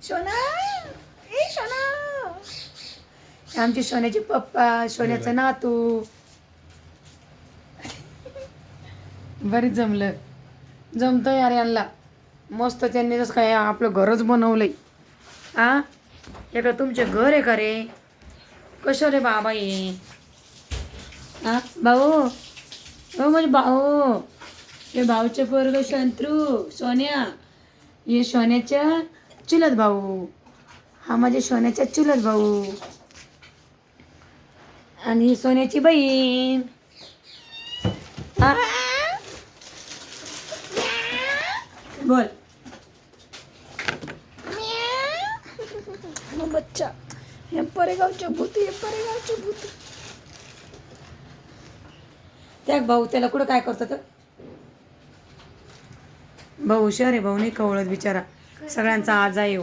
सोना ए सोना, आमची सोन्याची पप्पा, सोन्याचं नातू. बरीच जमतं यार यांना. मस्त त्यांनी जसं काय आपलं घरच बनवलंय. हा, हे का तुमचे घर आहे का रे? कसं रे बाबा ये? हा भाऊ, हो म्हणजे भाऊ, हे भाऊचे पोरग शंत्रू सोन्या, हे सोन्याच्या चुलत भाऊ, हा माझ्या सोन्याच्या चुलत भाऊ, आणि ही सोन्याची बहीण. हा? बोल मग बच्चा, हे परेगावचे भूत, हे परेगावचे भूत. त्या भाऊ त्याला कुठं काय करतो तर भाऊ हुशार आहे, भाऊ नाही कवळत बिचारा, सगळ्यांचा आज आहे.